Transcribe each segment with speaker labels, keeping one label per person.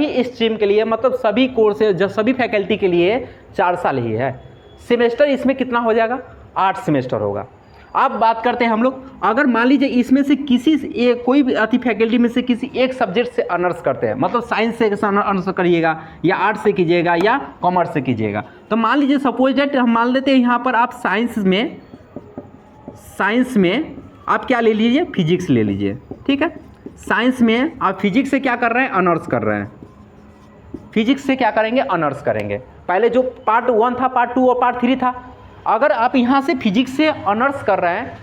Speaker 1: सभी स्ट्रीम के लिए, मतलब सभी कोर्सेज जो सभी फैकल्टी के लिए 4 साल ही है। सेमेस्टर इसमें कितना हो जाएगा, 8 सेमेस्टर होगा। अब बात करते हैं हम लोग, अगर मान लीजिए इसमें से किसी कोई भी अति फैकल्टी में से किसी एक सब्जेक्ट से ऑनर्स करते हैं, मतलब साइंस से ऑनर्स करिएगा या आर्ट्स से कीजिएगा या कॉमर्स से कीजिएगा, तो मान लीजिए सपोज दैट हम मान लेते हैं यहाँ पर आप साइंस में आप क्या ले लीजिए, फिजिक्स ले लीजिए, ठीक है। साइंस में आप फिजिक्स से क्या कर रहे हैं, ऑनर्स कर रहे हैं। फिजिक्स से क्या करेंगे, ऑनर्स करेंगे। पहले जो पार्ट 1 था, पार्ट 2 और पार्ट 3 था। अगर आप यहाँ से फिजिक्स से ऑनर्स कर रहे हैं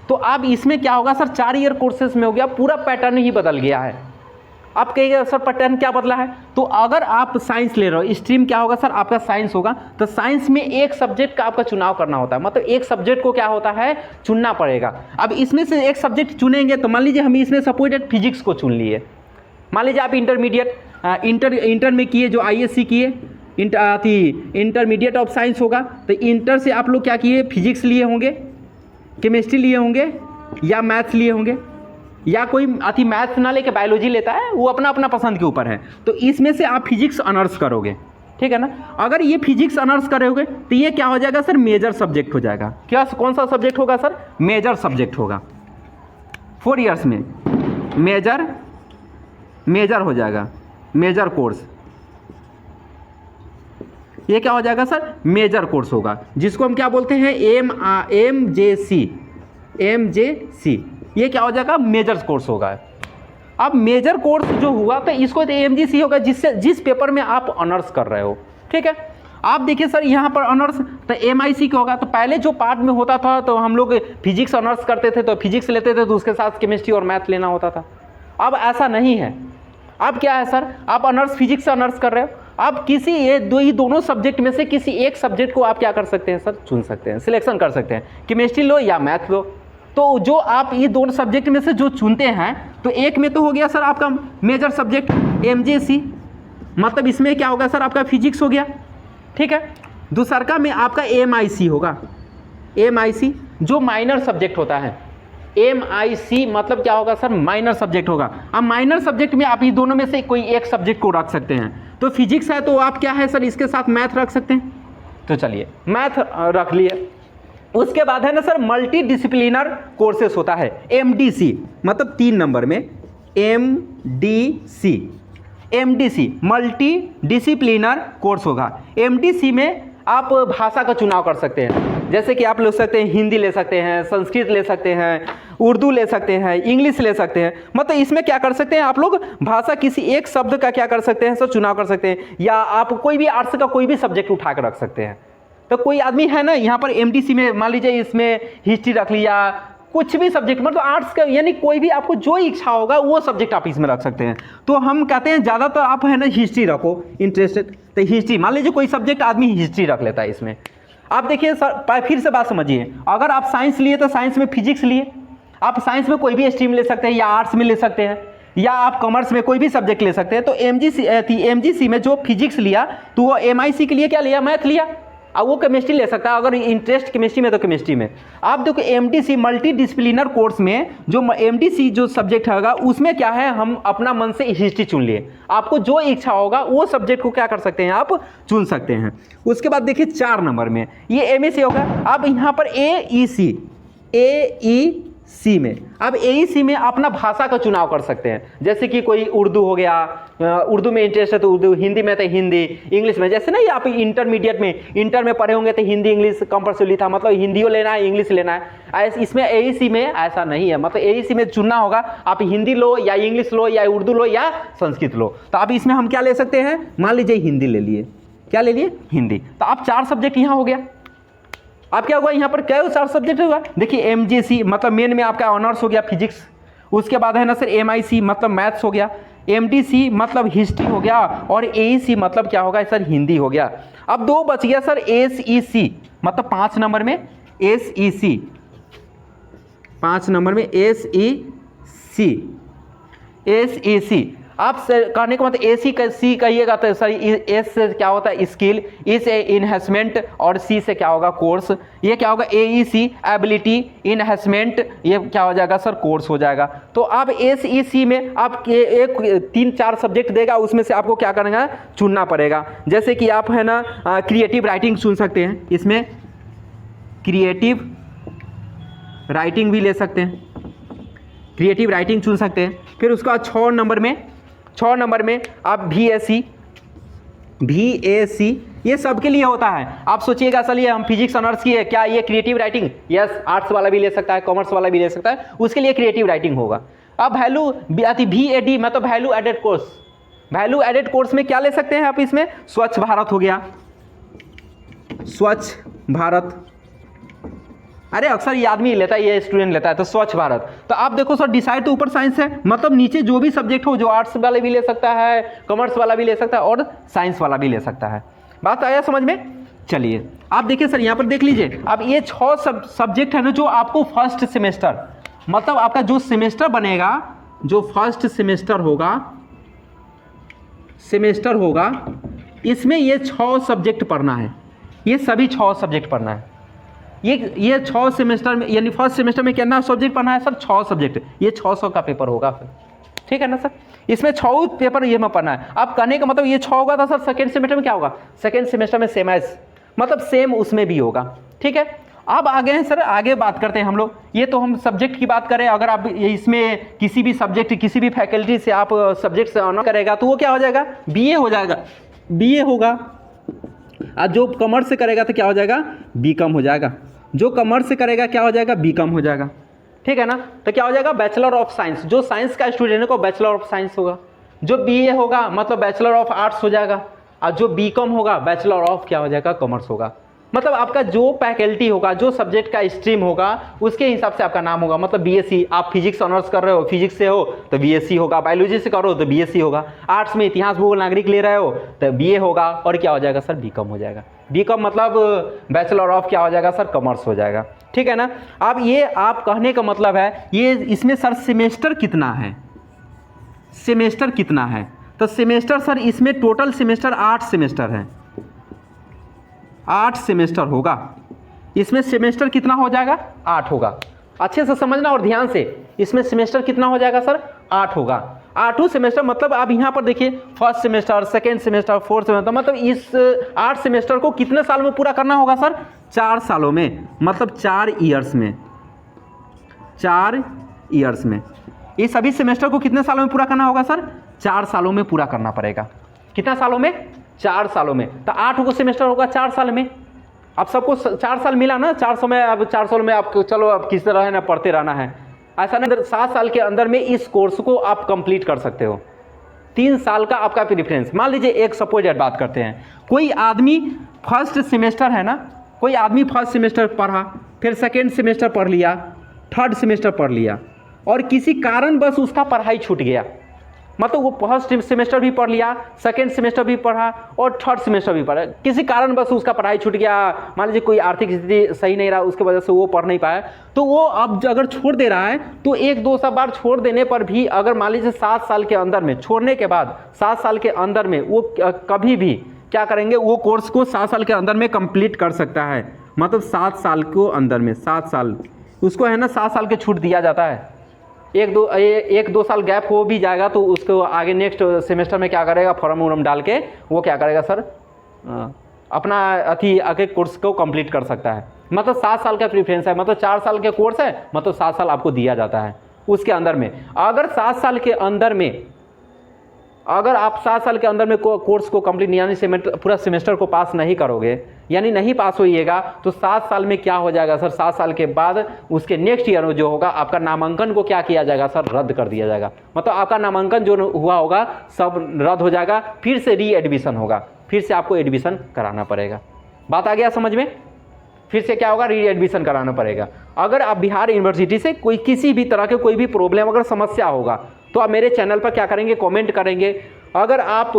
Speaker 1: तो आप इसमें क्या होगा सर, 4 ईयर कोर्सेज में हो गया, पूरा पैटर्न ही बदल गया है। आप कहिएगा सर पैटर्न क्या बदला है, तो अगर आप साइंस ले रहे हो, स्ट्रीम क्या होगा सर, आपका साइंस होगा, तो साइंस में एक सब्जेक्ट का आपका चुनाव करना होता है, मतलब एक सब्जेक्ट को क्या होता है, चुनना पड़ेगा। अब इसमें से एक सब्जेक्ट चुनेंगे तो मान लीजिए हम इसमें सपोज दैट फिजिक्स को चुन लिए। मान लीजिए आप इंटरमीडिएट इंटर में किए, जो ISC किए, इंटरमीडिएट ऑफ साइंस होगा, तो इंटर से आप लोग क्या किए, फिजिक्स लिए होंगे, केमिस्ट्री लिए होंगे या मैथ्स लिए होंगे, या कोई मैथ्स ना लेके बायोलॉजी लेता है, वो अपना अपना पसंद के ऊपर है। तो इसमें से आप फिजिक्स ऑनर्स करोगे, ठीक है ना। अगर ये फिजिक्स ऑनर्स करोगे तो ये क्या हो जाएगा सर, मेजर सब्जेक्ट हो जाएगा। क्या, कौन सा सब्जेक्ट होगा सर, मेजर सब्जेक्ट होगा। 4 इयर्स में मेजर हो जाएगा, मेजर कोर्स। ये क्या हो जाएगा सर, मेजर कोर्स होगा, जिसको हम क्या बोलते हैं, MJC। ये क्या हो जाएगा, मेजर कोर्स होगा। अब मेजर कोर्स जो हुआ तो इसको तो MGC होगा, जिस पेपर में आप ऑनर्स कर रहे हो, ठीक है। आप देखिए सर यहाँ पर ऑनर्स तो MIC का होगा। तो पहले जो पार्ट में होता था तो हम लोग फिजिक्स ऑनर्स करते थे, तो फिजिक्स लेते थे तो उसके साथ केमिस्ट्री और मैथ लेना होता था। अब ऐसा नहीं है। अब क्या है सर, आप ऑनर्स फिजिक्स से ऑनर्स कर रहे हो, आप किसी ये दोनों सब्जेक्ट में से किसी एक सब्जेक्ट को आप क्या कर सकते हैं सर, चुन सकते हैं, सिलेक्शन कर सकते हैं, केमिस्ट्री लो या मैथ लो। तो जो आप ये दोनों सब्जेक्ट में से जो चुनते हैं, तो एक में तो हो गया सर आपका मेजर सब्जेक्ट MJC, मतलब इसमें क्या होगा सर, आपका फिजिक्स हो गया, ठीक है। दूसरा में आपका MIC होगा, MIC जो माइनर सब्जेक्ट होता है। MIC मतलब क्या होगा सर, माइनर सब्जेक्ट होगा। अब माइनर सब्जेक्ट में आप ये दोनों में से कोई एक सब्जेक्ट को रख सकते हैं। तो फिजिक्स है तो आप क्या है सर, इसके साथ मैथ रख सकते हैं। तो चलिए मैथ रख लिए। उसके बाद है ना सर, मल्टी डिसिप्लिनर कोर्सेस होता है, MDC, मतलब 3 नंबर में MDC मल्टी डिसिप्लिनर कोर्स होगा। MDC में आप भाषा का चुनाव कर सकते हैं, जैसे कि आप ले सकते हैं, हिंदी ले सकते हैं, संस्कृत ले सकते हैं, उर्दू ले सकते हैं, इंग्लिश ले सकते हैं। मतलब इसमें क्या कर सकते हैं आप लोग, भाषा किसी एक शब्द का क्या कर सकते हैं सर, चुनाव कर सकते हैं, या आप कोई भी आर्ट्स का कोई भी सब्जेक्ट उठा कर रख सकते हैं। तो कोई आदमी है ना यहाँ पर MDC में, मान लीजिए इसमें हिस्ट्री रख लिया, कुछ भी सब्जेक्ट, मतलब आर्ट्स का, यानी कोई भी आपको जो इच्छा होगा वो सब्जेक्ट आप इसमें रख सकते हैं। तो हम कहते हैं ज़्यादातर आप है ना हिस्ट्री रखो, इंटरेस्टेड तो हिस्ट्री, मान लीजिए कोई सब्जेक्ट आदमी हिस्ट्री रख लेता है इसमें। आप देखिए सर, फिर से बात समझिए, अगर आप साइंस लिए तो साइंस में फिजिक्स लिए, आप साइंस में कोई भी स्ट्रीम ले सकते हैं, या आर्ट्स में ले सकते हैं, या आप कॉमर्स में कोई भी सब्जेक्ट ले सकते हैं। तो MGC में जो फिजिक्स लिया तो वो MIC के लिए क्या लिया, मैथ लिया। अब वो केमिस्ट्री ले सकता है, अगर इंटरेस्ट केमिस्ट्री में तो केमिस्ट्री में। आप देखो MDC मल्टी डिसिप्लिनर कोर्स में जो MDC जो सब्जेक्ट होगा उसमें क्या है, हम अपना मन से हिस्ट्री चुन लिए, आपको जो इच्छा होगा वो सब्जेक्ट को क्या कर सकते हैं, आप चुन सकते हैं। उसके बाद देखिए 4 नंबर में ये MAC होगा। अब यहाँ पर AEC में, अब AEC में अपना भाषा का चुनाव कर सकते हैं, जैसे कि कोई उर्दू हो गया, उर्दू में इंटरेस्ट है तो उर्दू, हिंदी में तो हिंदी, इंग्लिश में, जैसे ना ये आप इंटरमीडिएट में इंटर में पढ़े होंगे तो हिंदी इंग्लिश कंपल्सरी था, मतलब हिंदियों लेना है, इंग्लिश लेना है। इसमें AEC में ऐसा नहीं है, मतलब AEC में चुनना होगा, आप हिंदी लो या इंग्लिश लो या उर्दू लो या संस्कृत लो। तो अब इसमें हम क्या ले सकते हैं, मान लीजिए हिंदी ले लिए, क्या ले लिए, हिंदी। तो आप 4 सब्जेक्ट यहाँ हो गया। अब क्या हुआ, यहाँ पर क्या 4 सब्जेक्ट हुआ, देखिए MGC मतलब मेन में आपका ऑनर्स हो गया फिजिक्स, उसके बाद है ना सर MIC मतलब मैथ्स हो गया, MDC मतलब हिस्ट्री हो गया, और AEC मतलब क्या होगा सर, हिंदी हो गया। अब 2 बच गया सर SEC, मतलब 5 नंबर में SEC, 5 नंबर में SEC। आप कहने का मतलब सी कहिएगा तो सर एस से क्या होता है स्किल, ई से इन्हेंसमेंट और सी से क्या होगा कोर्स। ये क्या होगा AEC एबिलिटी इन्हेंसमेंट, ये क्या हो जाएगा सर कोर्स हो जाएगा। तो आप SEC में आप एक 3-4 सब्जेक्ट देगा, उसमें से आपको क्या करना है चुनना पड़ेगा। जैसे कि आप है ना क्रिएटिव राइटिंग चुन सकते हैं, इसमें क्रिएटिव राइटिंग भी ले सकते हैं, क्रिएटिव राइटिंग चुन सकते हैं। फिर उसका 6 नंबर में आप VAC ये सबके लिए होता है। आप सोचिएगा चलिए हम फिजिक्स ऑनर्स की है, क्या ये क्रिएटिव राइटिंग, यस आर्ट्स वाला भी ले सकता है, कॉमर्स वाला भी ले सकता है, उसके लिए क्रिएटिव राइटिंग होगा। अब VAD मतलब value added course, value added course में क्या ले सकते हैं आप, इसमें स्वच्छ भारत हो गया, स्वच्छ भारत, अरे अक्सर ये आदमी लेता है, ये स्टूडेंट लेता है, तो स्वच्छ भारत। तो आप देखो सर डिसाइड तो ऊपर साइंस है, मतलब नीचे जो भी सब्जेक्ट हो, जो आर्ट्स वाला भी ले सकता है, कॉमर्स वाला भी ले सकता है और साइंस वाला भी ले सकता है। बात आया समझ में? चलिए आप देखिए सर यहाँ पर देख लीजिए, अब ये 6 सब्जेक्ट है ना जो आपको फर्स्ट सेमेस्टर, मतलब आपका जो सेमेस्टर बनेगा, जो फर्स्ट सेमेस्टर होगा इसमें ये 6 सब्जेक्ट पढ़ना है, ये सभी 6 सब्जेक्ट पढ़ना है। ये 6 सेमेस्टर में, यानी फर्स्ट सेमेस्टर में कितना सब्जेक्ट पढ़ना है सर 6 सब्जेक्ट, ये 600 का पेपर होगा फिर, ठीक है ना सर। इसमें 6 पेपर ये में पढ़ना है। आप कहने का मतलब ये 6 होगा तो सर सेकेंड सेमेस्टर में क्या होगा, सेकेंड सेमेस्टर में सेम एज, मतलब सेम उसमें भी होगा, ठीक है। अब आगे हैं सर, आगे बात करते हैं हम लोग। ये तो हम सब्जेक्ट की बात करें, अगर आप इसमें किसी भी सब्जेक्ट किसी भी फैकल्टी से आप सब्जेक्ट से ऑनर करेगा तो वो क्या हो जाएगा, BA हो जाएगा, BA होगा। और जो कॉमर्स से करेगा तो क्या हो जाएगा, BCom हो जाएगा। जो कॉमर्स से करेगा क्या हो जाएगा, BCom हो जाएगा, ठीक है ना। तो क्या हो जाएगा, बैचलर ऑफ साइंस, जो साइंस का स्टूडेंट है को बैचलर ऑफ साइंस होगा। जो BA होगा मतलब बैचलर ऑफ आर्ट्स हो जाएगा, और जो BCom होगा बैचलर ऑफ क्या हो जाएगा, कॉमर्स होगा। मतलब आपका जो फैकल्टी होगा, जो सब्जेक्ट का स्ट्रीम होगा, उसके हिसाब से आपका नाम होगा। मतलब BSc, आप फिजिक्स ऑनर्स कर रहे हो, फिजिक्स से हो तो BSc होगा, बायोलॉजी से करो तो BSc होगा, आर्ट्स में इतिहास भूगोल नागरिक ले रहे हो तो BA होगा, और क्या हो जाएगा सर, BCom हो जाएगा। BCom मतलब बैचलर ऑफ क्या हो जाएगा सर, कॉमर्स हो जाएगा, ठीक है ना। अब ये आप कहने का मतलब है, ये इसमें सर सेमेस्टर कितना है, सेमेस्टर कितना है, तो सेमेस्टर सर इसमें टोटल सेमेस्टर 8 सेमेस्टर है, 8 सेमेस्टर होगा। इसमें सेमेस्टर कितना हो जाएगा, 8 होगा। अच्छे से समझना और ध्यान से, इसमें सेमेस्टर कितना हो जाएगा सर, 8 होगा। 8 सेमेस्टर मतलब आप यहाँ पर देखिए, first semester, second semester, fourth semester, मतलब इस 8 सेमेस्टर को कितने साल में पूरा करना होगा सर, 4 सालों में, मतलब 4 ईयर्स में, 4 ईयर्स में। ये सभी सेमेस्टर को कितने सालों में पूरा करना होगा सर, 4 सालों में पूरा करना पड़ेगा। कितना सालों में, 4 सालों में। तो 8 को सेमेस्टर होगा 4 साल में। अब सबको 4 साल मिला ना, 400 में, अब 400 में आप चलो अब किस तरह है ना पढ़ते रहना है, ऐसा नहीं। 7 साल के अंदर में इस कोर्स को आप कंप्लीट कर सकते हो। 3 साल का आपका प्रेफरेंस। मान लीजिए एक सपोज बात करते हैं, कोई आदमी फर्स्ट सेमेस्टर है ना, कोई आदमी फर्स्ट सेमेस्टर पढ़ा, फिर सेकेंड सेमेस्टर पढ़ लिया, थर्ड सेमेस्टर पढ़ लिया, और किसी कारण बस उसका पढ़ाई छूट गया, मतलब वो फर्स्ट सेमेस्टर भी पढ़ लिया, सेकेंड सेमेस्टर भी पढ़ा और थर्ड सेमेस्टर भी पढ़ा, किसी कारण बस उसका पढ़ाई छूट गया, मान लीजिए कोई आर्थिक स्थिति सही नहीं रहा, उसके वजह से वो पढ़ नहीं पाया, तो वो अब अगर छोड़ दे रहा है तो 1-2 बार छोड़ देने पर भी, अगर मान लीजिए 7 साल के अंदर में, छोड़ने के बाद 7 साल के अंदर में वो कभी भी क्या करेंगे, वो कोर्स को 7 साल के अंदर में कंप्लीट कर सकता है। मतलब 7 साल को अंदर में, 7 साल उसको है ना 7 साल के छूट दिया जाता है। 1-2 साल गैप हो भी जाएगा तो उसको आगे नेक्स्ट सेमेस्टर में क्या करेगा, फॉर्म वॉर्म डाल के वो क्या करेगा सर, अपना आगे कोर्स को कंप्लीट कर सकता है। मतलब 7 साल का प्रेफरेंस है, मतलब 4 साल के कोर्स है, मतलब 7 साल आपको दिया जाता है उसके अंदर में। अगर 7 साल के अंदर में, अगर आप 7 साल के अंदर में कोर्स को कंप्लीट यानी पूरा सेमेस्टर को पास नहीं करोगे, यानी नहीं पास होइएगा, तो 7 साल में क्या हो जाएगा सर, 7 साल के बाद उसके नेक्स्ट ईयर जो होगा आपका नामांकन को क्या किया जाएगा सर, रद्द कर दिया जाएगा। मतलब आपका नामांकन जो हुआ होगा सब रद्द हो जाएगा, फिर से री एडमिशन होगा, फिर से आपको एडमिशन कराना पड़ेगा। बात आ गया समझ में? फिर से क्या होगा, री एडमिशन कराना पड़ेगा। अगर आप बिहार यूनिवर्सिटी से कोई किसी भी तरह के कोई भी प्रॉब्लम अगर समस्या होगा तो आप मेरे चैनल पर क्या करेंगे, कमेंट करेंगे। अगर आप,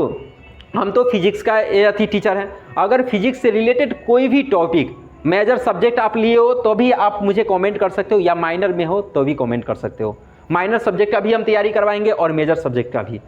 Speaker 1: हम तो फिजिक्स का टीचर हैं, अगर फिजिक्स से रिलेटेड कोई भी टॉपिक मेजर सब्जेक्ट आप लिए हो तो भी आप मुझे कमेंट कर सकते हो, या माइनर में हो तो भी कमेंट कर सकते हो। माइनर सब्जेक्ट का भी हम तैयारी करवाएंगे और मेजर सब्जेक्ट का भी।